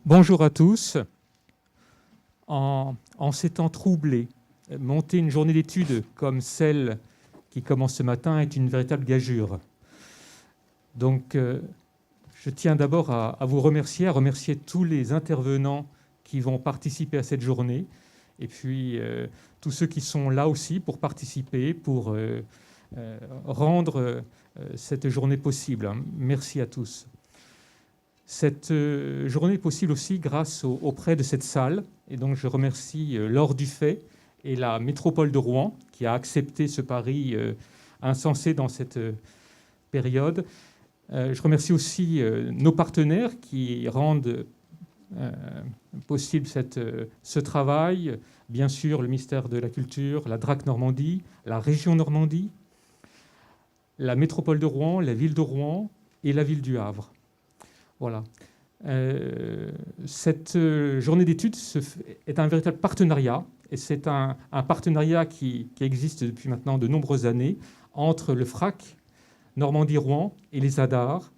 Bonjour à tous. En ces temps troublés, monter une journée d'études comme celle qui commence ce matin est une véritable gageure. Donc, je tiens d'abord à vous remercier, tous les intervenants qui vont participer à cette journée, et puis tous ceux qui sont là aussi pour participer, pour rendre cette journée possible. Merci à tous. Cette journée est possible aussi grâce aux prêts de cette salle. Et donc, je remercie Laure Dufay et la métropole de Rouen qui a accepté ce pari insensé dans cette période. Je remercie aussi nos partenaires qui rendent possible ce travail. Bien sûr, le ministère de la Culture, la DRAC Normandie, la région Normandie, la métropole de Rouen, la ville de Rouen et la ville du Havre. Voilà. Cette journée d'études est un véritable partenariat, et c'est un partenariat qui existe depuis maintenant de nombreuses années entre le FRAC, Normandie-Rouen et les ADAR,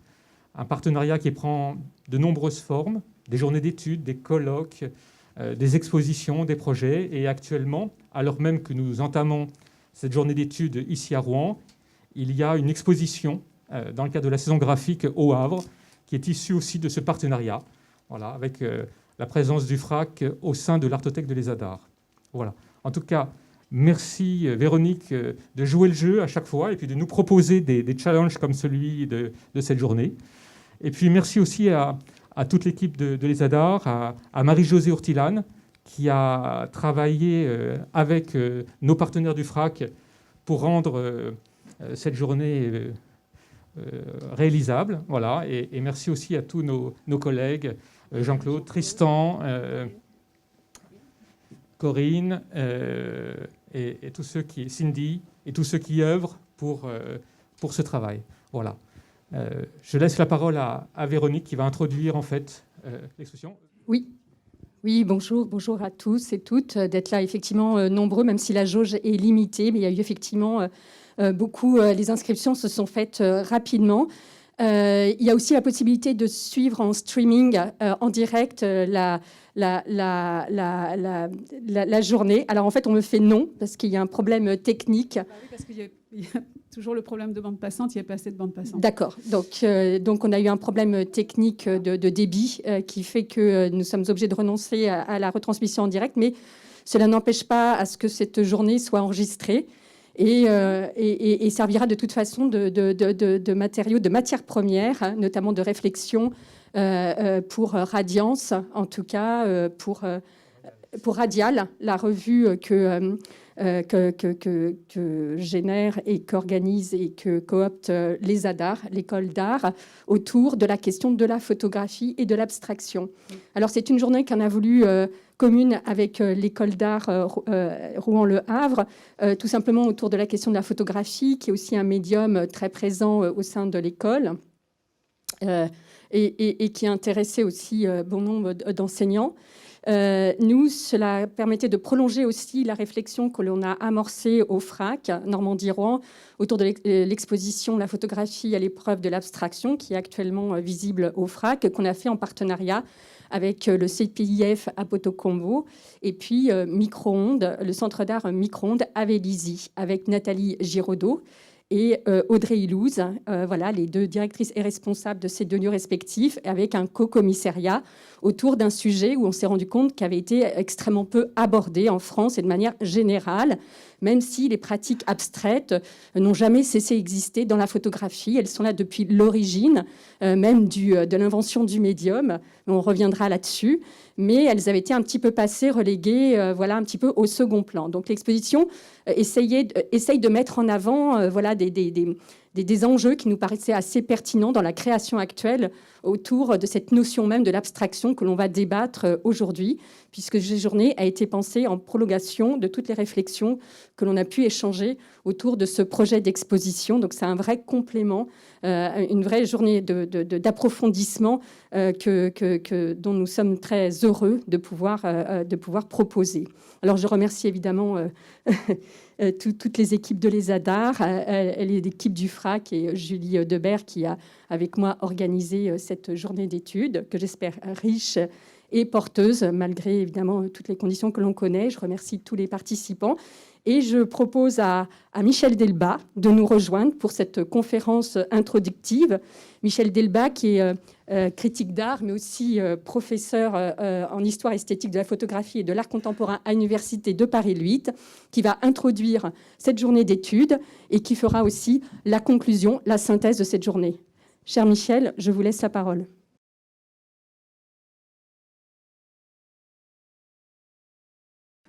un partenariat qui prend de nombreuses formes, des journées d'études, des colloques, des expositions, des projets, et actuellement, alors même que nous entamons cette journée d'études ici à Rouen, il y a une exposition dans le cadre de la saison graphique au Havre, qui est issu aussi de ce partenariat, voilà, avec la présence du FRAC au sein de l'Artothèque de Les Adars. Voilà. En tout cas, merci Véronique de jouer le jeu à chaque fois et puis de nous proposer des challenges comme celui de cette journée. Et puis merci aussi à toute l'équipe de Les Adars, à Marie-Josée Urtilane, qui a travaillé avec nos partenaires du FRAC pour rendre cette journée réalisable. Voilà. Et merci aussi à tous nos collègues, Jean-Claude, Tristan, Corinne, et tous ceux Cindy, et tous ceux qui œuvrent pour ce travail. Voilà. Je laisse la parole à Véronique qui va introduire en fait l'exposition. Oui, bonjour à tous et toutes, d'être là effectivement nombreux, même si la jauge est limitée, mais il y a eu effectivement beaucoup, les inscriptions se sont faites rapidement. Il y a aussi la possibilité de suivre en streaming, en direct, la journée. Alors en fait, on me fait non, parce qu'il y a un problème technique. Oui, parce qu'il y a toujours le problème de bande passante, il n'y a pas assez de bande passante. D'accord. Donc on a eu un problème technique de débit qui fait que nous sommes obligés de renoncer à la retransmission en direct, mais cela n'empêche pas à ce que cette journée soit enregistrée et servira de toute façon de matériaux, de matières premières, notamment de réflexion pour Radiance, en tout cas pour Radial, la revue que génère et qu'organise et que coopte les ADAR, l'école d'art, autour de la question de la photographie et de l'abstraction. Alors c'est une journée qu'on a voulu commune avec l'école d'art Rouen-Le Havre, tout simplement autour de la question de la photographie, qui est aussi un médium très présent au sein de l'école et qui a intéressé aussi bon nombre d'enseignants. Nous, cela permettait de prolonger aussi la réflexion que l'on a amorcée au FRAC, Normandie-Rouen, autour de l'exposition La photographie à l'épreuve de l'abstraction, qui est actuellement visible au FRAC, qu'on a fait en partenariat avec le CPIF à Potocombo, et puis Micro-ondes, le centre d'art Micro-ondes à Vélizy, avec Nathalie Giraudot et Audrey Ilouz, voilà, les deux directrices et responsables de ces deux lieux respectifs, avec un co-commissariat autour d'un sujet où on s'est rendu compte qu'il avait été extrêmement peu abordé en France et de manière générale, même si les pratiques abstraites n'ont jamais cessé d'exister dans la photographie. Elles sont là depuis l'origine, même de l'invention du médium. On reviendra là-dessus. Mais elles avaient été un petit peu passées, reléguées, voilà, un petit peu au second plan. Donc l'exposition essaye de mettre en avant voilà, des enjeux qui nous paraissaient assez pertinents dans la création actuelle autour de cette notion même de l'abstraction que l'on va débattre aujourd'hui, puisque cette journée a été pensée en prolongation de toutes les réflexions que l'on a pu échanger autour de ce projet d'exposition. Donc c'est un vrai complément, une vraie journée d'approfondissement dont nous sommes très heureux de pouvoir proposer. Alors je remercie évidemment toutes les équipes de l'ESADAR, l'équipe du FRAC et Julie Debert qui a avec moi organisé cette journée d'études que j'espère riche et porteuse malgré évidemment toutes les conditions que l'on connaît. Je remercie tous les participants et je propose à Michel Delbas de nous rejoindre pour cette conférence introductive. Michel Delbas qui est critique d'art, mais aussi professeur en histoire esthétique de la photographie et de l'art contemporain à l'Université de Paris 8, qui va introduire cette journée d'études et qui fera aussi la conclusion, la synthèse de cette journée. Cher Michel, je vous laisse la parole.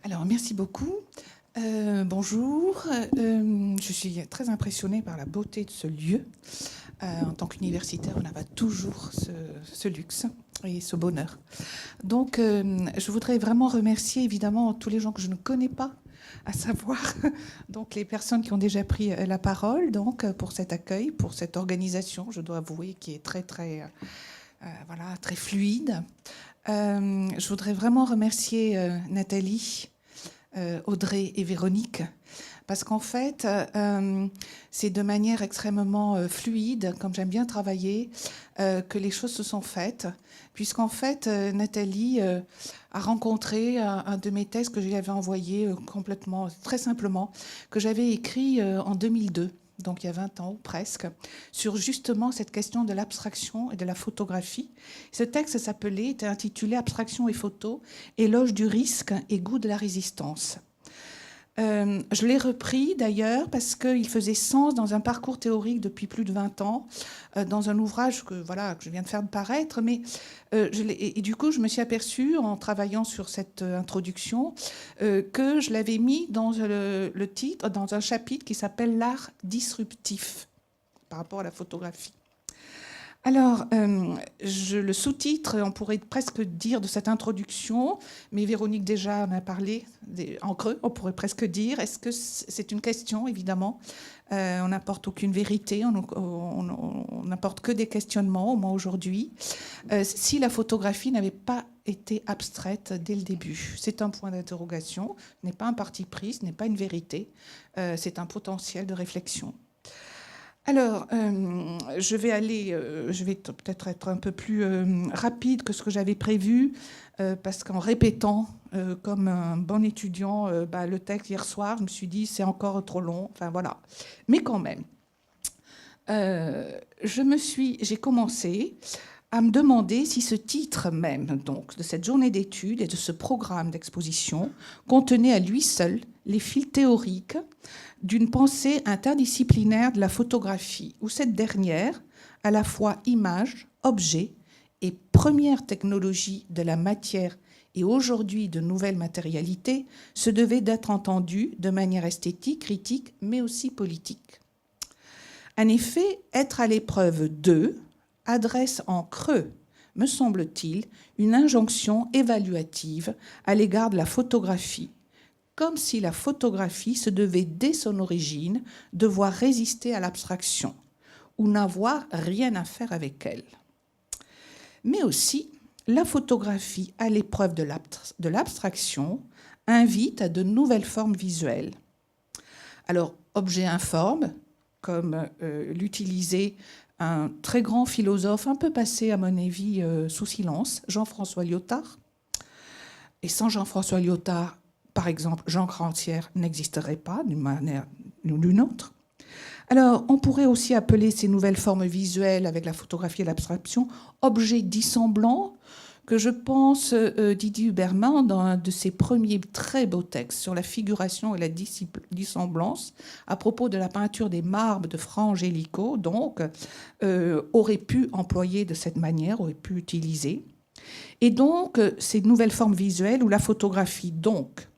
Alors, merci beaucoup. Bonjour. Je suis très impressionnée par la beauté de ce lieu. En tant qu'universitaire, on n'a pas toujours ce luxe et ce bonheur. Donc, je voudrais vraiment remercier évidemment tous les gens que je ne connais pas, à savoir donc les personnes qui ont déjà pris la parole, donc pour cet accueil, pour cette organisation, je dois avouer, qui est très très fluide. Je voudrais vraiment remercier Nathalie, Audrey et Véronique, parce qu'en fait, c'est de manière extrêmement fluide, comme j'aime bien travailler, que les choses se sont faites, puisqu'en fait, Nathalie a rencontré un de mes textes que je lui avais envoyé complètement, très simplement, que j'avais écrit en 2002, donc il y a 20 ans ou presque, sur justement cette question de l'abstraction et de la photographie. Ce texte était intitulé « Abstraction et photo, éloge du risque et goût de la résistance ». Je l'ai repris d'ailleurs parce qu'il faisait sens dans un parcours théorique depuis plus de 20 ans, dans un ouvrage que je viens de faire paraître. Mais et du coup, je me suis aperçue en travaillant sur cette introduction que je l'avais mis dans le titre, dans un chapitre qui s'appelle « L'art disruptif » par rapport à la photographie. Alors, le sous-titre, on pourrait presque dire de cette introduction, mais Véronique déjà en a parlé en creux, on pourrait presque dire, est-ce que c'est une question, évidemment. On n'apporte aucune vérité, on n'apporte que des questionnements, au moins aujourd'hui. Si la photographie n'avait pas été abstraite dès le début, c'est un point d'interrogation, ce n'est pas un parti pris, ce n'est pas une vérité, c'est un potentiel de réflexion. Alors, je vais peut-être être un peu plus rapide que ce que j'avais prévu, parce qu'en répétant, comme un bon étudiant, le texte hier soir, je me suis dit, c'est encore trop long, enfin voilà. Mais quand même, j'ai commencé à me demander si ce titre même, donc, de cette journée d'études et de ce programme d'exposition contenait à lui seul les fils théoriques d'une pensée interdisciplinaire de la photographie, où cette dernière, à la fois image, objet et première technologie de la matière et aujourd'hui de nouvelles matérialités, se devait d'être entendue de manière esthétique, critique, mais aussi politique. En effet, être à l'épreuve de adresse en creux, me semble-t-il, une injonction évaluative à l'égard de la photographie, comme si la photographie se devait, dès son origine, devoir résister à l'abstraction ou n'avoir rien à faire avec elle. Mais aussi, la photographie, à l'épreuve de l'abstraction, invite à de nouvelles formes visuelles. Alors, objet informe, comme l'utilisait un très grand philosophe, un peu passé, à mon avis, sous silence, Jean-François Lyotard. Et sans Jean-François Lyotard, par exemple, Jean Crancière n'existerait pas d'une manière ou d'une autre. Alors, on pourrait aussi appeler ces nouvelles formes visuelles avec la photographie et l'abstraction objets dissemblants, que je pense Didier Huberman, dans un de ses premiers très beaux textes sur la figuration et la dissemblance, à propos de la peinture des marbres de Fra Angelico, donc, aurait pu employer de cette manière, aurait pu utiliser. Et donc, ces nouvelles formes visuelles où la photographie, donc,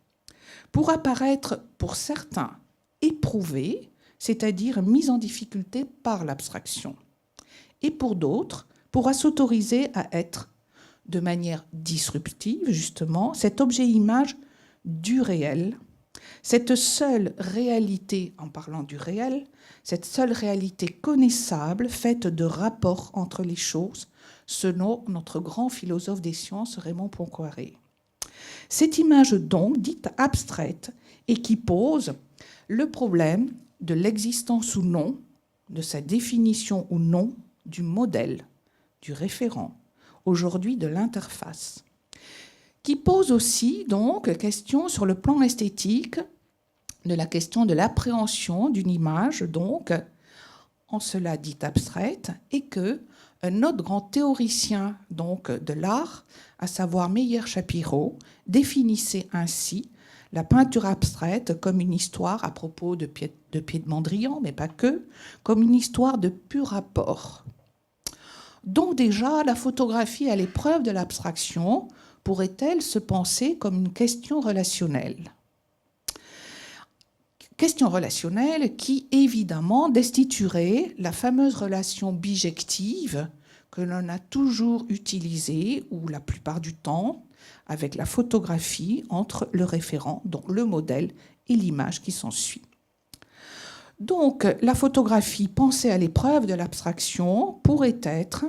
pour apparaître pour certains éprouvée, c'est-à-dire mise en difficulté par l'abstraction, et pour d'autres, pourra s'autoriser à être, de manière disruptive justement, cet objet-image du réel, cette seule réalité, en parlant du réel, cette seule réalité connaissable, faite de rapports entre les choses, selon notre grand philosophe des sciences, Raymond Poincaré. Cette image donc, dite abstraite, et qui pose le problème de l'existence ou non, de sa définition ou non du modèle, du référent, aujourd'hui de l'interface, qui pose aussi donc question sur le plan esthétique de la question de l'appréhension d'une image, donc en cela dite abstraite, et que un autre grand théoricien donc de l'art, à savoir Meyer Shapiro, définissait ainsi la peinture abstraite comme une histoire à propos de Pied-de-Mondrian, mais pas que, comme une histoire de pur rapport. Donc déjà, la photographie à l'épreuve de l'abstraction pourrait-elle se penser comme une question relationnelle ? Question relationnelle qui, évidemment, destituerait la fameuse relation bijective que l'on a toujours utilisée, ou la plupart du temps, avec la photographie entre le référent, donc le modèle, et l'image qui s'ensuit. Donc, la photographie pensée à l'épreuve de l'abstraction pourrait être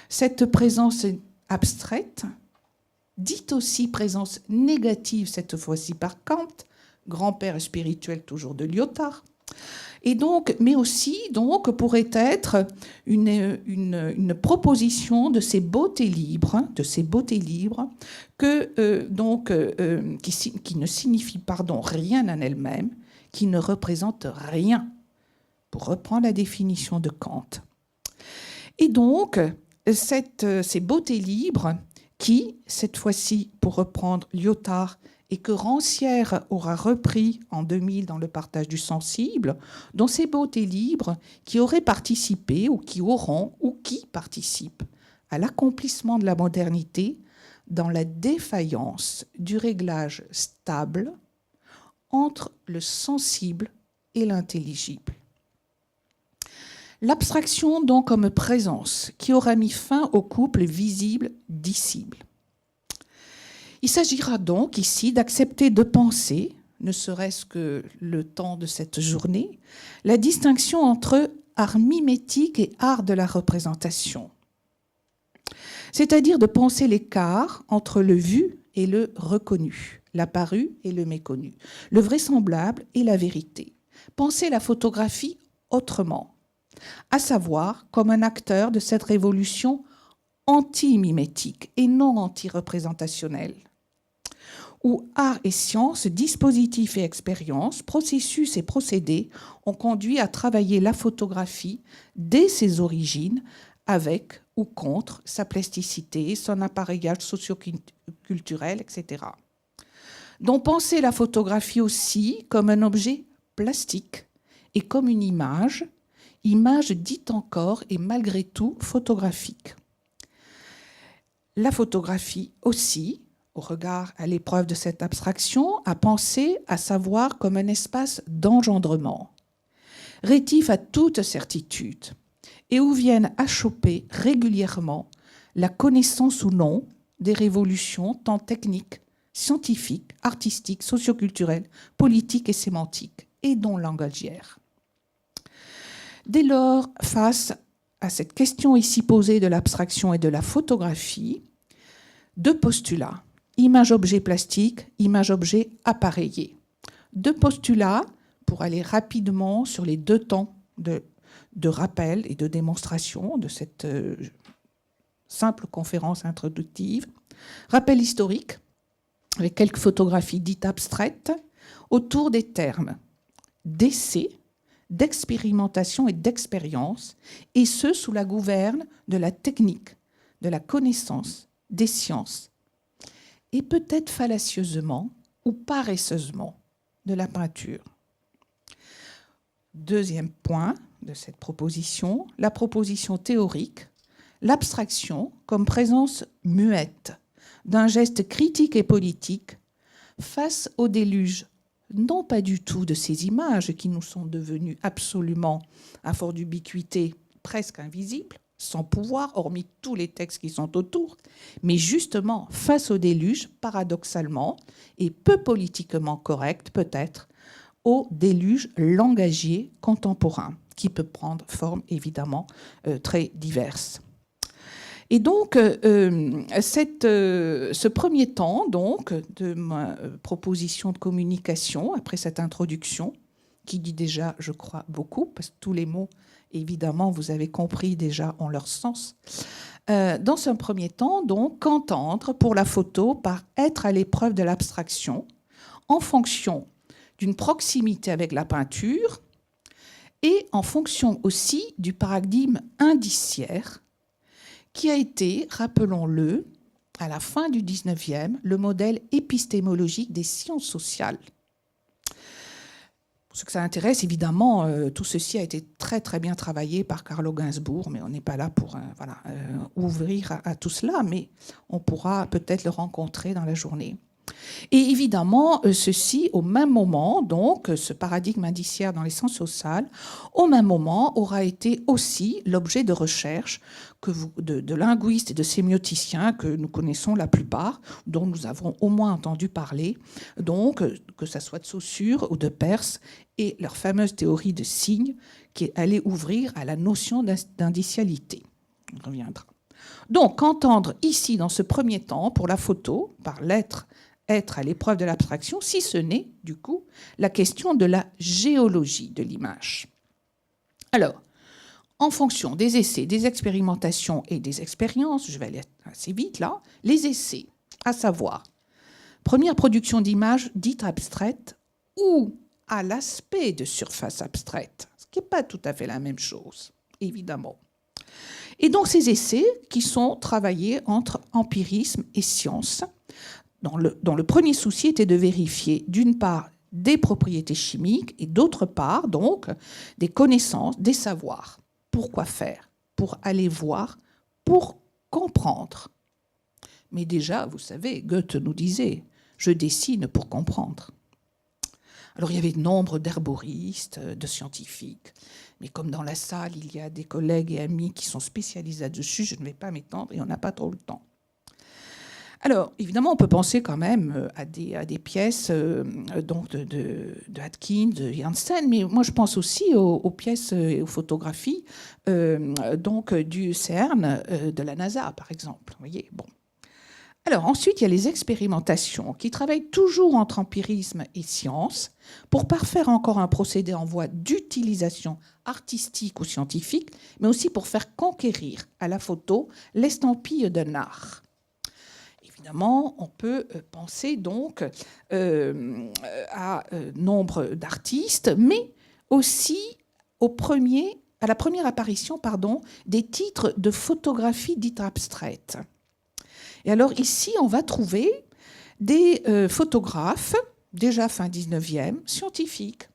cette présence abstraite, dite aussi présence négative, cette fois-ci par Kant, grand-père spirituel toujours de Lyotard, et donc, mais aussi donc, pourrait être une proposition de ces beautés libres, qui ne signifient rien en elles-mêmes, qui ne représentent rien, pour reprendre la définition de Kant. Et donc, ces beautés libres qui, cette fois-ci, pour reprendre Lyotard, et que Rancière aura repris en 2000 dans Le partage du sensible, dont ces beautés libres qui auraient participé ou qui auront ou qui participent à l'accomplissement de la modernité dans la défaillance du réglage stable entre le sensible et l'intelligible. L'abstraction donc comme présence qui aura mis fin au couple visible-dissible. Il s'agira donc ici d'accepter de penser, ne serait-ce que le temps de cette journée, la distinction entre art mimétique et art de la représentation. C'est-à-dire de penser l'écart entre le vu et le reconnu, l'apparu et le méconnu, le vraisemblable et la vérité. Penser la photographie autrement, à savoir comme un acteur de cette révolution anti-mimétique et non anti-représentationnelle, où art et science, dispositifs et expériences, processus et procédés ont conduit à travailler la photographie dès ses origines, avec ou contre sa plasticité, son appareillage socio-culturel, etc. Donc penser la photographie aussi comme un objet plastique et comme une image dite encore et malgré tout photographique. La photographie aussi, au regard à l'épreuve de cette abstraction, à penser, à savoir comme un espace d'engendrement, rétif à toute certitude, et où viennent achoper régulièrement la connaissance ou non des révolutions tant techniques, scientifiques, artistiques, socioculturelles, politiques et sémantiques, et dont langagières. Dès lors, face à cette question ici posée de l'abstraction et de la photographie, deux postulats. Image-objet plastique, image-objet appareillé. Deux postulats pour aller rapidement sur les deux temps de rappel et de démonstration de cette simple conférence introductive. Rappel historique, avec quelques photographies dites abstraites, autour des termes d'essai, d'expérimentation et d'expérience, et ce sous la gouverne de la technique, de la connaissance, des sciences, et peut-être fallacieusement ou paresseusement de la peinture. Deuxième point de cette proposition, la proposition théorique, l'abstraction comme présence muette d'un geste critique et politique face au déluge, non pas du tout de ces images qui nous sont devenues absolument, à force d'ubiquité, presque invisibles, sans pouvoir, hormis tous les textes qui sont autour, mais justement face au déluge, paradoxalement, et peu politiquement correct peut-être, au déluge langagier contemporain, qui peut prendre forme évidemment très diverse. Et donc, ce premier temps donc, de ma proposition de communication, après cette introduction, qui dit déjà, je crois, beaucoup, parce que tous les mots, évidemment, vous avez compris déjà, ont leur sens. Dans un premier temps, donc, qu'entendre pour la photo par être à l'épreuve de l'abstraction, en fonction d'une proximité avec la peinture et en fonction aussi du paradigme indiciaire qui a été, rappelons-le, à la fin du 19e, le modèle épistémologique des sciences sociales. Pour ce que ça intéresse, évidemment, tout ceci a été très très bien travaillé par Carlo Ginzburg, mais on n'est pas là pour ouvrir à tout cela, mais on pourra peut-être le rencontrer dans la journée. Et évidemment, ceci, au même moment, donc, ce paradigme indiciaire dans les sciences sociales, au même moment, aura été aussi l'objet de recherches de linguistes et de sémioticiens que nous connaissons la plupart, dont nous avons au moins entendu parler, donc, que ce soit de Saussure ou de Peirce, et leur fameuse théorie de signes qui allait ouvrir à la notion d'indicialité. On reviendra. Donc, entendre ici, dans ce premier temps, pour la photo, par l'être, être à l'épreuve de l'abstraction, si ce n'est, du coup, la question de la géologie de l'image. Alors, en fonction des essais, des expérimentations et des expériences, je vais aller assez vite là, les essais, à savoir, première production d'images dite abstraite ou à l'aspect de surface abstraite, ce qui n'est pas tout à fait la même chose, évidemment. Et donc ces essais qui sont travaillés entre empirisme et science, dont le premier souci était de vérifier, d'une part, des propriétés chimiques et d'autre part, donc, des connaissances, des savoirs. Pourquoi faire? Pour aller voir, pour comprendre. Mais déjà, vous savez, Goethe nous disait « je dessine pour comprendre ». Alors il y avait nombre d'herboristes, de scientifiques, mais comme dans la salle, il y a des collègues et amis qui sont spécialisés là-dessus, je ne vais pas m'étendre et on n'a pas trop le temps. Alors, évidemment, on peut penser quand même à des pièces donc de Atkins, de Janssen, mais moi je pense aussi aux pièces et aux photographies donc du CERN, de la NASA, par exemple. Vous voyez, bon. Alors ensuite, il y a les expérimentations qui travaillent toujours entre empirisme et science pour parfaire encore un procédé en voie d'utilisation artistique ou scientifique, mais aussi pour faire conquérir à la photo l'estampille d'un art. Évidemment, on peut penser donc à nombre d'artistes, mais aussi à la première apparition des titres de photographie dite abstraite. Et alors ici, on va trouver des photographes, déjà fin 19e, scientifiques.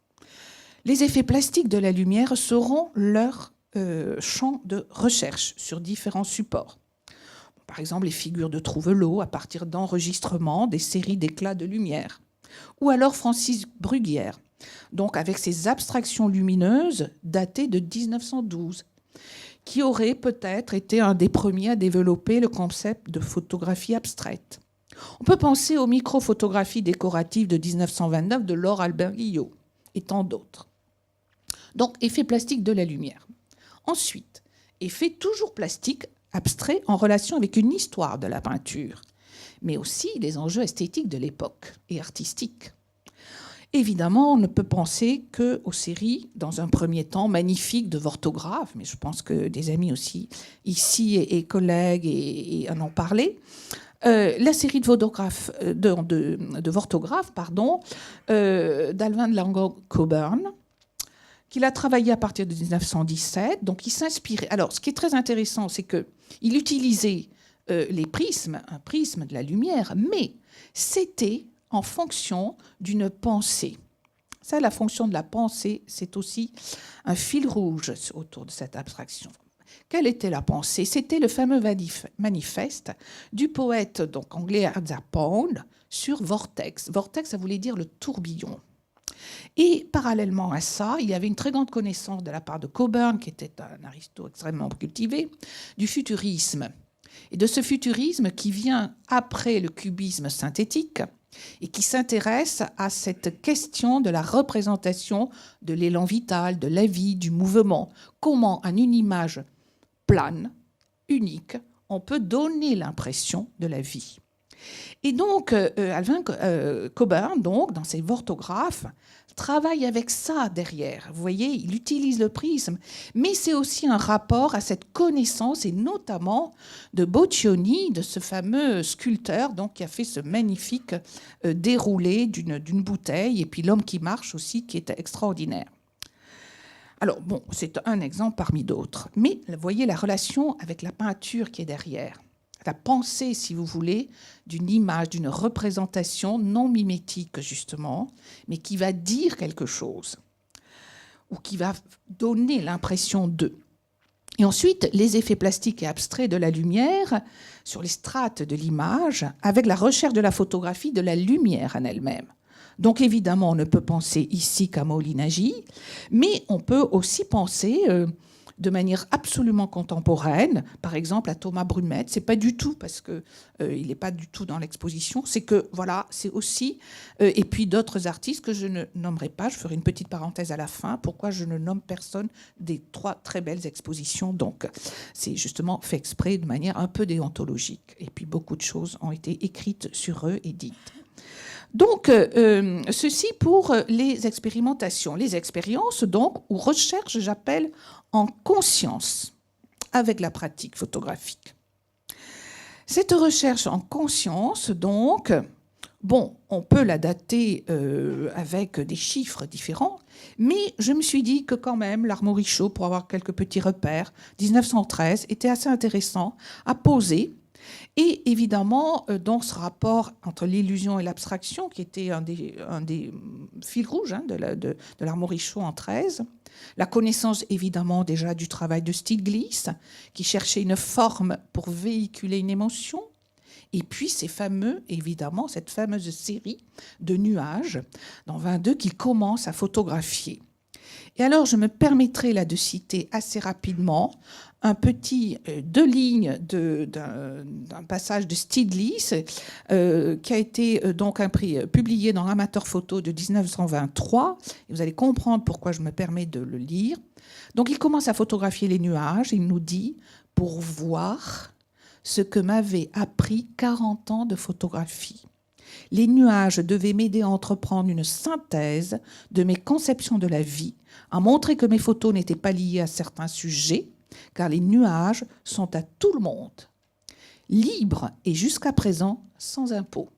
Les effets plastiques de la lumière seront leur champ de recherche sur différents supports. Par exemple, les figures de Trouvelot à partir d'enregistrements des séries d'éclats de lumière. Ou alors Francis Bruguière, donc avec ses abstractions lumineuses datées de 1912, qui aurait peut-être été un des premiers à développer le concept de photographie abstraite. On peut penser aux microphotographies décoratives de 1929 de Laure Albert-Guillot et tant d'autres. Donc, effet plastique de la lumière. Ensuite, effet toujours plastique abstrait en relation avec une histoire de la peinture, mais aussi les enjeux esthétiques de l'époque et artistiques. Évidemment, on ne peut penser qu'aux séries, dans un premier temps, magnifiques de Vortographe, mais je pense que des amis aussi ici et collègues et en ont parlé. La série de Vortographe, d'Alvin de Lango-Coburn, qu'il a travaillé à partir de 1917. Donc, il s'inspirait. Alors, ce qui est très intéressant, c'est qu'il utilisait les prismes, un prisme de la lumière, mais c'était en fonction d'une pensée. Ça, la fonction de la pensée, c'est aussi un fil rouge autour de cette abstraction. Quelle était la pensée? C'était le fameux manifeste du poète donc, anglais Arthur Pound sur Vortex. Vortex, ça voulait dire le tourbillon. Et parallèlement à ça, il y avait une très grande connaissance de la part de Coburn, qui était un aristo extrêmement cultivé, du futurisme. Et de ce futurisme qui vient après le cubisme synthétique et qui s'intéresse à cette question de la représentation de l'élan vital, de la vie, du mouvement. Comment, en une image plane, unique, on peut donner l'impression de la vie. Et donc, Alvin Coburn, donc, dans ses orthographes, travaille avec ça derrière. Vous voyez, il utilise le prisme, mais c'est aussi un rapport à cette connaissance, et notamment de Boccioni, de ce fameux sculpteur donc, qui a fait ce magnifique déroulé d'une bouteille, et puis l'homme qui marche aussi, qui est extraordinaire. Alors, bon, c'est un exemple parmi d'autres, mais vous voyez la relation avec la peinture qui est derrière. La pensée, si vous voulez, d'une image, d'une représentation non mimétique, justement, mais qui va dire quelque chose, ou qui va donner l'impression d'eux. Et ensuite, les effets plastiques et abstraits de la lumière sur les strates de l'image, avec la recherche de la photographie de la lumière en elle-même. Donc évidemment, on ne peut penser ici qu'à Molinagi, mais on peut aussi penser de manière absolument contemporaine, par exemple à Thomas Brumet. C'est pas du tout parce que il n'est pas du tout dans l'exposition. C'est que voilà, c'est aussi et puis d'autres artistes que je ne nommerai pas. Je ferai une petite parenthèse à la fin. Pourquoi je ne nomme personne des 3 très belles expositions. Donc c'est justement fait exprès de manière un peu déontologique. Et puis beaucoup de choses ont été écrites sur eux et dites. Donc, ceci pour les expérimentations. Les expériences, donc, ou recherches, j'appelle en conscience, avec la pratique photographique. Cette recherche en conscience, donc, bon, on peut la dater avec des chiffres différents, mais je me suis dit que quand même, l'Armorichaud, pour avoir quelques petits repères, 1913, était assez intéressant à poser. Et évidemment, dans ce rapport entre l'illusion et l'abstraction, qui était un des fils rouges de l'Armorichaud en 13, la connaissance évidemment déjà du travail de Stiglitz, qui cherchait une forme pour véhiculer une émotion, et puis cette fameuse série de nuages dans 22 qu'il commence à photographier. Et alors, je me permettrai là de citer assez rapidement un petit 2 lignes d'un passage de Stiglitz qui a été donc publié dans l'Amateur Photo de 1923. Et vous allez comprendre pourquoi je me permets de le lire. Donc, il commence à photographier les nuages. Il nous dit « Pour voir ce que m'avait appris 40 ans de photographie. Les nuages devaient m'aider à entreprendre une synthèse de mes conceptions de la vie, à montrer que mes photos n'étaient pas liées à certains sujets, car les nuages sont à tout le monde, libres et jusqu'à présent sans impôt. »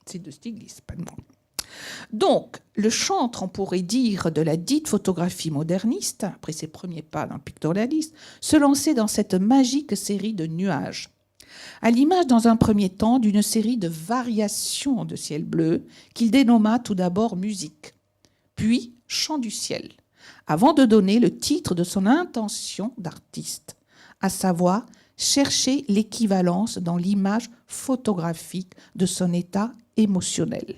C'est de Stiglitz, pas de moi. Donc, le chantre, on pourrait dire, de la dite photographie moderniste, après ses premiers pas dans le pictorialisme, se lançait dans cette magique série de nuages. À l'image, dans un premier temps, d'une série de variations de ciel bleu qu'il dénomma tout d'abord musique, puis chant du ciel, avant de donner le titre de son intention d'artiste, à savoir chercher l'équivalence dans l'image photographique de son état émotionnel.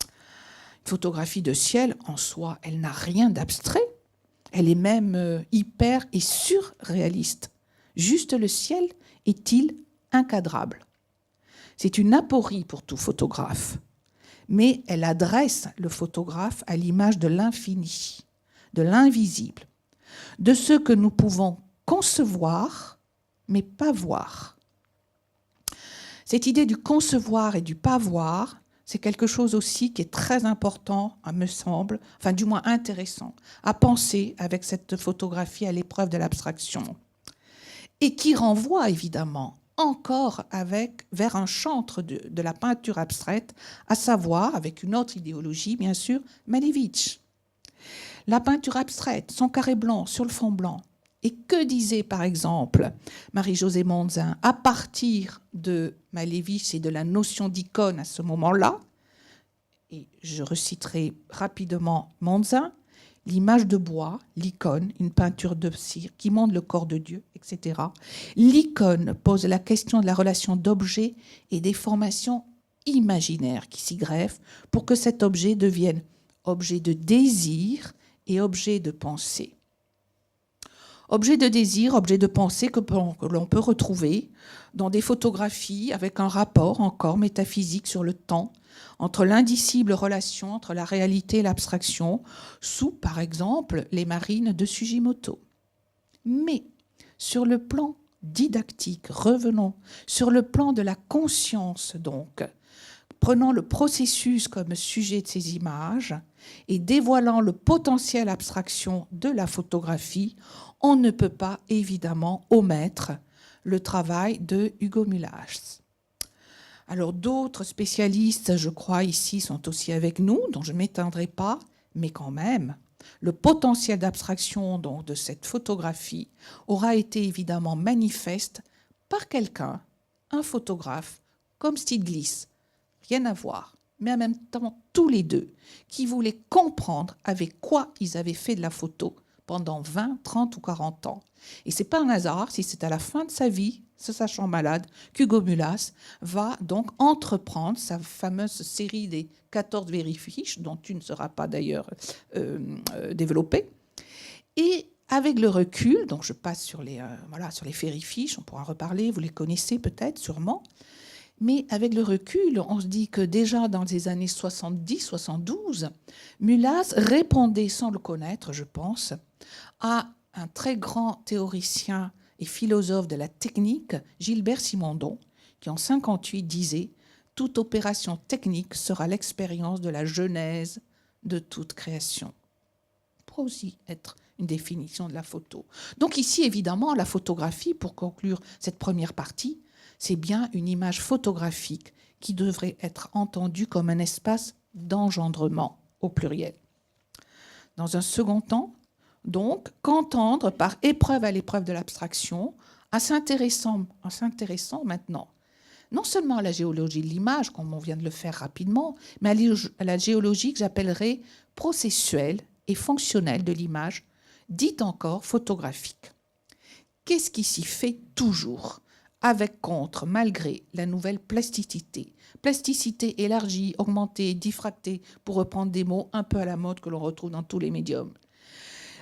Une photographie de ciel, en soi, elle n'a rien d'abstrait, elle est même hyper et surréaliste. Juste le ciel est-il incadrable? C'est une aporie pour tout photographe, mais elle adresse le photographe à l'image de l'infini, de l'invisible, de ce que nous pouvons concevoir, mais pas voir. Cette idée du concevoir et du pas voir, c'est quelque chose aussi qui est très important, me semble, enfin du moins intéressant, à penser avec cette photographie à l'épreuve de l'abstraction. Et qui renvoie évidemment encore vers un chantre de la peinture abstraite, à savoir, avec une autre idéologie, bien sûr, Malevich. La peinture abstraite, son carré blanc sur le fond blanc. Et que disait, par exemple, Marie-Josée Monzin à partir de Malevich et de la notion d'icône à ce moment-là? Et je reciterai rapidement Monzin. L'image de bois, l'icône, une peinture de cire qui montre le corps de Dieu, etc. L'icône pose la question de la relation d'objet et des formations imaginaires qui s'y greffent pour que cet objet devienne objet de désir et objet de pensée. Objet de désir, objet de pensée que l'on peut retrouver dans des photographies avec un rapport encore métaphysique sur le temps, entre l'indicible relation entre la réalité et l'abstraction, sous, par exemple, les marines de Sugimoto. Mais, sur le plan didactique. Revenons sur le plan de la conscience, donc. Prenant le processus comme sujet de ces images et dévoilant le potentiel abstraction de la photographie, on ne peut pas évidemment omettre le travail de Hugo Mulas. Alors d'autres spécialistes, je crois, ici sont aussi avec nous, dont je ne m'éteindrai pas, mais quand même, le potentiel d'abstraction donc, de cette photographie aura été évidemment manifeste par quelqu'un, un photographe, comme Stiglitz, rien à voir, mais en même temps tous les deux, qui voulaient comprendre avec quoi ils avaient fait de la photo pendant 20, 30 ou 40 ans. Et ce n'est pas un hasard si c'est à la fin de sa vie, se sachant malade, qu'Hugo Mulas va donc entreprendre sa fameuse série des 14 vérifiches, dont une ne sera pas d'ailleurs développée. Et avec le recul, donc je passe sur les vérifiches, on pourra en reparler, vous les connaissez peut-être, sûrement. Mais avec le recul, on se dit que déjà dans les années 70-72, Mulas répondait, sans le connaître, je pense, à un très grand théoricien et philosophe de la technique, Gilbert Simondon, qui en 1958 disait « Toute opération technique sera l'expérience de la genèse de toute création ». Ça pourrait aussi être une définition de la photo. Donc ici, évidemment, la photographie, pour conclure cette première partie, c'est bien une image photographique qui devrait être entendue comme un espace d'engendrement, au pluriel. Dans un second temps, donc, qu'entendre par épreuve à l'épreuve de l'abstraction, en s'intéressant maintenant, non seulement à la géologie de l'image, comme on vient de le faire rapidement, mais à la géologie que j'appellerais processuelle et fonctionnelle de l'image, dite encore photographique. Qu'est-ce qui s'y fait toujours ? Avec, contre, malgré la nouvelle plasticité. Plasticité élargie, augmentée, diffractée, pour reprendre des mots un peu à la mode que l'on retrouve dans tous les médiums.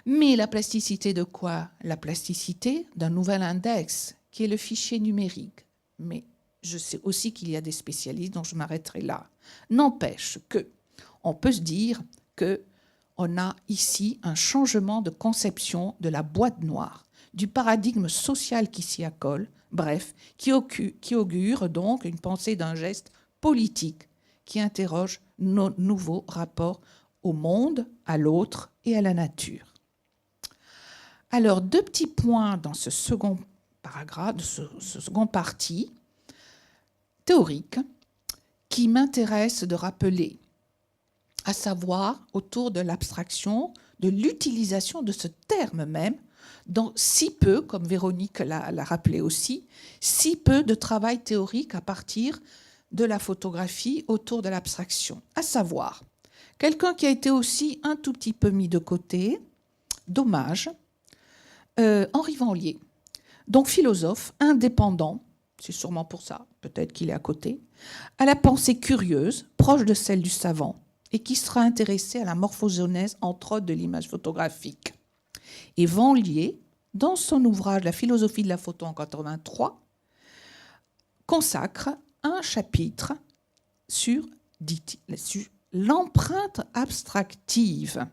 Mais la plasticité de quoi ? La plasticité d'un nouvel index, qui est le fichier numérique. Mais je sais aussi qu'il y a des spécialistes, dont je m'arrêterai là. N'empêche que on peut se dire qu'on a ici un changement de conception de la boîte noire, du paradigme social qui s'y accole, bref, qui augure donc une pensée d'un geste politique qui interroge nos nouveaux rapports au monde, à l'autre et à la nature. Alors, deux petits points dans ce second paragraphe, ce second partie théorique qui m'intéresse de rappeler, à savoir autour de l'abstraction, de l'utilisation de ce terme même, dans si peu, comme Véronique l'a rappelé aussi, si peu de travail théorique à partir de la photographie autour de l'abstraction. À savoir, quelqu'un qui a été aussi un tout petit peu mis de côté, dommage, Henri Vanlier, donc philosophe indépendant, c'est sûrement pour ça, peut-être qu'il est à côté, à la pensée curieuse, proche de celle du savant, et qui sera intéressé à la morphogenèse, entre autres, de l'image photographique. Et Vanlier, dans son ouvrage La philosophie de la photo en 1983, consacre un chapitre sur l'empreinte abstractive,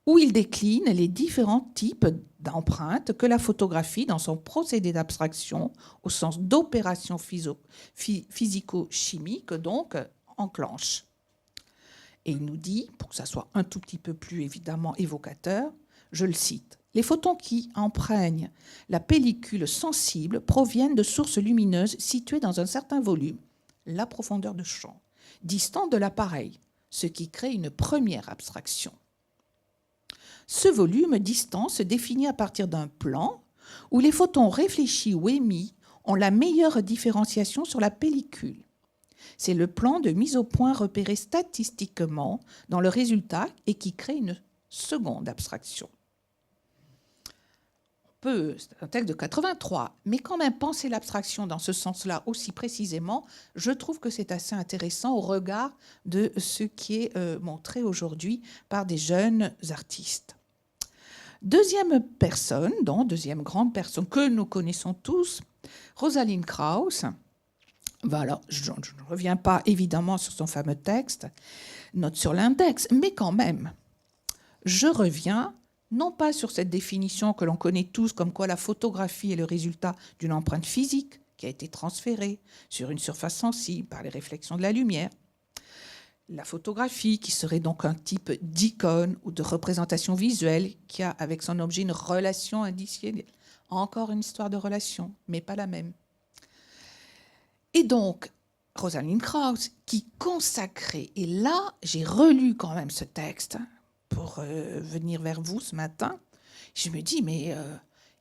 où il décline les différents types d'empreintes que la photographie, dans son procédé d'abstraction, au sens d'opération physico-chimique, donc, enclenche. Et il nous dit, pour que ça soit un tout petit peu plus évidemment évocateur, je le cite, « Les photons qui emprègnent la pellicule sensible proviennent de sources lumineuses situées dans un certain volume, la profondeur de champ, distant de l'appareil, ce qui crée une première abstraction. Ce volume distant se définit à partir d'un plan où les photons réfléchis ou émis ont la meilleure différenciation sur la pellicule. C'est le plan de mise au point repéré statistiquement dans le résultat et qui crée une seconde abstraction. » C'est un texte de 83, mais quand même penser l'abstraction dans ce sens-là aussi précisément, je trouve que c'est assez intéressant au regard de ce qui est montré aujourd'hui par des jeunes artistes. Deuxième personne, deuxième grande personne que nous connaissons tous, Rosalind Krauss. Voilà, je ne reviens pas évidemment sur son fameux texte, note sur l'index, mais quand même, je reviens non pas sur cette définition que l'on connaît tous, comme quoi la photographie est le résultat d'une empreinte physique qui a été transférée sur une surface sensible par les réflexions de la lumière. La photographie, qui serait donc un type d'icône ou de représentation visuelle qui a avec son objet une relation additionnelle. Encore une histoire de relation, mais pas la même. Et donc, Rosalind Krauss, qui consacrait, et là, j'ai relu quand même ce texte pour venir vers vous ce matin, je me dis, mais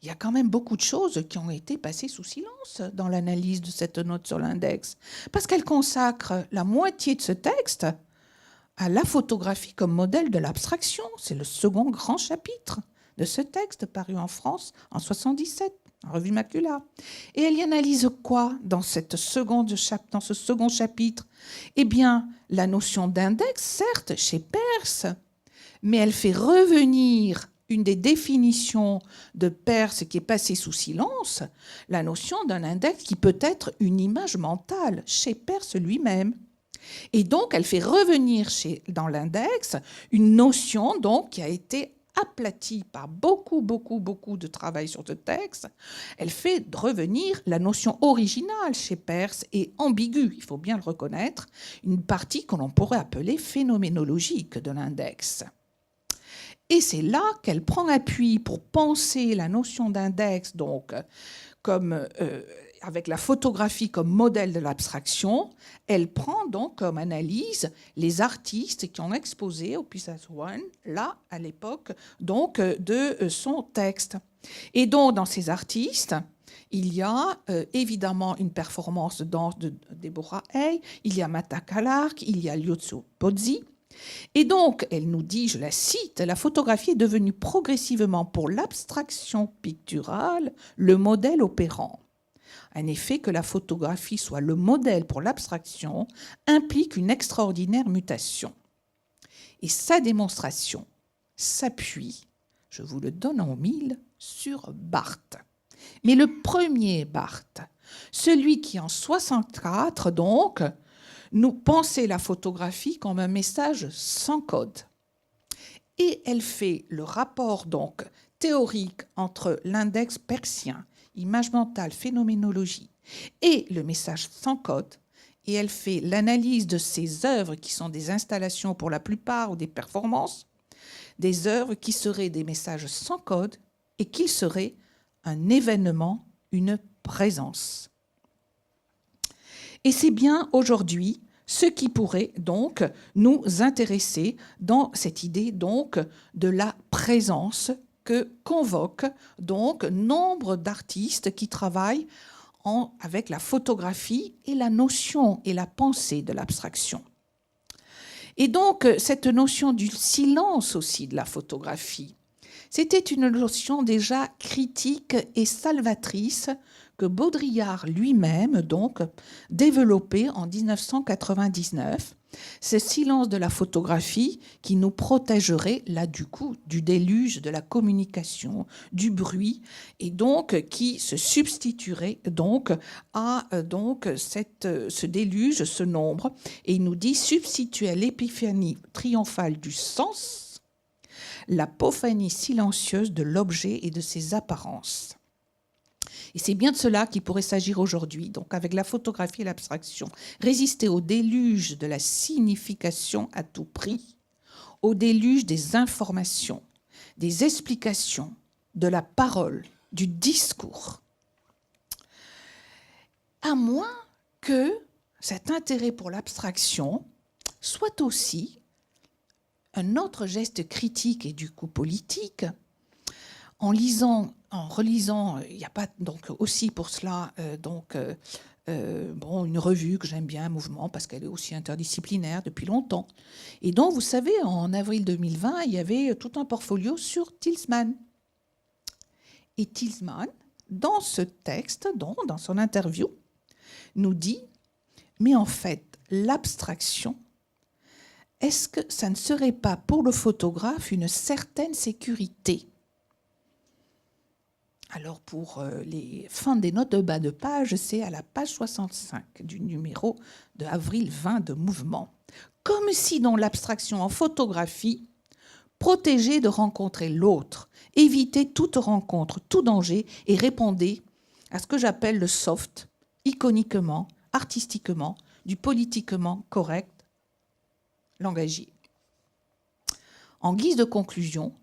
il y a quand même beaucoup de choses qui ont été passées sous silence dans l'analyse de cette note sur l'index, parce qu'elle consacre la moitié de ce texte à la photographie comme modèle de l'abstraction. C'est le second grand chapitre de ce texte paru en France en 1977, en revue Macula. Et elle y analyse quoi dans ce second chapitre? Eh bien, la notion d'index, certes, chez Peirce, mais elle fait revenir une des définitions de Peirce qui est passée sous silence, la notion d'un index qui peut être une image mentale chez Peirce lui-même. Et donc, elle fait revenir dans l'index une notion donc, qui a été aplatie par beaucoup de travail sur ce texte. Elle fait revenir la notion originale chez Peirce et ambiguë, il faut bien le reconnaître, une partie que l'on pourrait appeler phénoménologique de l'index. Et c'est là qu'elle prend appui pour penser la notion d'index, donc comme avec la photographie comme modèle de l'abstraction. Elle prend donc comme analyse les artistes qui ont exposé au Pissarro, là à l'époque donc de son texte. Et donc dans ces artistes, il y a évidemment une performance de danse de Deborah Hay, il y a Mata Clark, il y a Liuzzo Pozzi. Et donc, elle nous dit, je la cite, « La photographie est devenue progressivement pour l'abstraction picturale le modèle opérant. En effet, que la photographie soit le modèle pour l'abstraction implique une extraordinaire mutation. Et sa démonstration s'appuie, je vous le donne en mille, sur Barthes. Mais le premier Barthes, celui qui en 1964, donc, nous pensait la photographie comme un message sans code. Et elle fait le rapport donc théorique entre l'index peircien, image mentale, phénoménologie, et le message sans code. Et elle fait l'analyse de ces œuvres qui sont des installations pour la plupart ou des performances, des œuvres qui seraient des messages sans code et qui seraient un événement, une présence. Et c'est bien aujourd'hui ce qui pourrait donc nous intéresser dans cette idée donc de la présence que convoque donc nombre d'artistes qui travaillent avec la photographie et la notion et la pensée de l'abstraction. Et donc cette notion du silence aussi de la photographie, c'était une notion déjà critique et salvatrice que Baudrillard lui-même donc développait en 1999. Ce silence de la photographie qui nous protégerait là du coup du déluge de la communication, du bruit, et donc qui se substituerait donc à ce déluge, ce nombre. Et il nous dit substituer à l'épiphanie triomphale du sens l'apophanie silencieuse de l'objet et de ses apparences. Et c'est bien de cela qu'il pourrait s'agir aujourd'hui, donc avec la photographie et l'abstraction. Résister au déluge de la signification à tout prix, au déluge des informations, des explications, de la parole, du discours. À moins que cet intérêt pour l'abstraction soit aussi un autre geste critique et du coup politique. En relisant, il n'y a pas donc aussi pour cela une revue que j'aime bien, Mouvement, parce qu'elle est aussi interdisciplinaire depuis longtemps. Et donc, vous savez, en avril 2020, il y avait tout un portfolio sur Tilsman. Et Tilsman, dans ce texte, dans son interview, nous dit « Mais en fait, l'abstraction, est-ce que ça ne serait pas pour le photographe une certaine sécurité ?» Alors, pour les fins des notes de bas de page, c'est à la page 65 du numéro de avril 20 de Mouvement. Comme si dans l'abstraction en photographie Protégez de rencontrer l'autre. Évitez toute rencontre, tout danger et répondez à ce que j'appelle le soft, iconiquement, artistiquement, du politiquement correct, langagier. En guise de conclusion,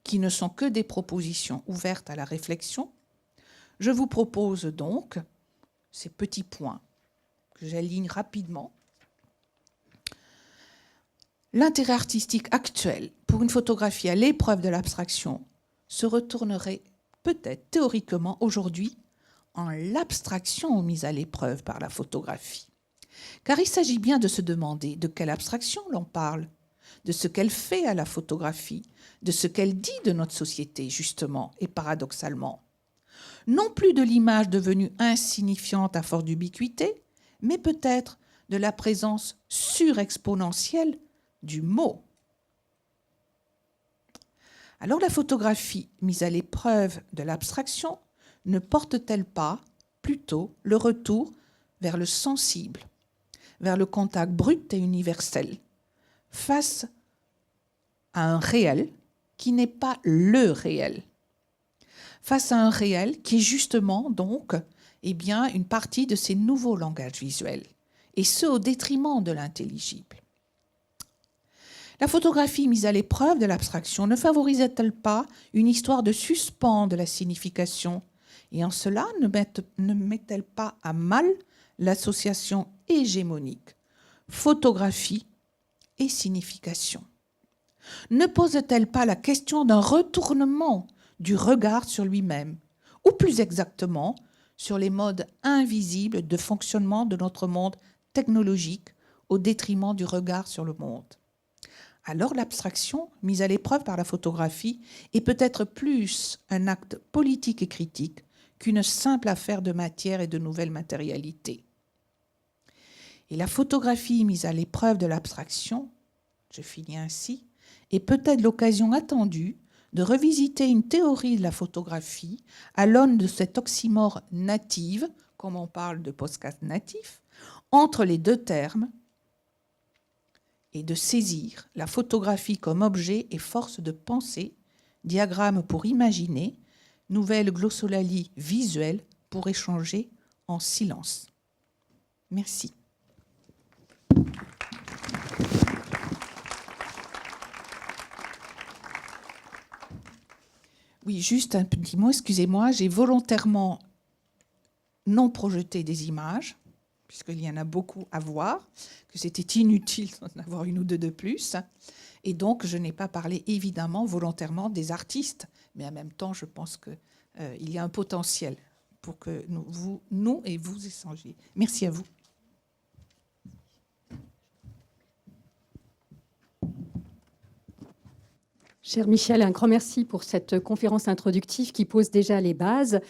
qui ne sont que des propositions ouvertes à la réflexion, je vous propose donc ces petits points que j'aligne rapidement. L'intérêt artistique actuel pour une photographie à l'épreuve de l'abstraction se retournerait peut-être théoriquement aujourd'hui en l'abstraction mise à l'épreuve par la photographie. Car il s'agit bien de se demander de quelle abstraction l'on parle, de ce qu'elle fait à la photographie, de ce qu'elle dit de notre société, justement, et paradoxalement. Non plus de l'image devenue insignifiante à force d'ubiquité, mais peut-être de la présence surexponentielle du mot. Alors la photographie mise à l'épreuve de l'abstraction ne porte-t-elle pas plutôt le retour vers le sensible, vers le contact brut et universel, face à un réel qui n'est pas le réel, face à un réel qui est justement donc une partie de ces nouveaux langages visuels, et ce au détriment de l'intelligible. La photographie mise à l'épreuve de l'abstraction ne favorisait-elle pas une histoire de suspens de la signification, et en cela ne met-elle pas à mal l'association hégémonique photographie et signification? Ne pose-t-elle pas la question d'un retournement du regard sur lui-même, ou plus exactement sur les modes invisibles de fonctionnement de notre monde technologique au détriment du regard sur le monde? Alors l'abstraction mise à l'épreuve par la photographie est peut-être plus un acte politique et critique qu'une simple affaire de matière et de nouvelles matérialités. Et la photographie mise à l'épreuve de l'abstraction, je finis ainsi, est peut-être l'occasion attendue de revisiter une théorie de la photographie à l'aune de cette oxymore native, comme on parle de podcast natif, entre les deux termes, et de saisir la photographie comme objet et force de pensée, diagramme pour imaginer, nouvelle glossolalie visuelle pour échanger en silence. Merci. Oui, juste un petit mot, excusez-moi, j'ai volontairement non projeté des images, puisqu'il y en a beaucoup à voir, que c'était inutile d'en avoir une ou deux de plus. Et donc, je n'ai pas parlé évidemment volontairement des artistes, mais en même temps, je pense qu'il y a un potentiel pour que nous et vous échangiez. Merci à vous. Cher Michel, un grand merci pour cette conférence introductive qui pose déjà les bases.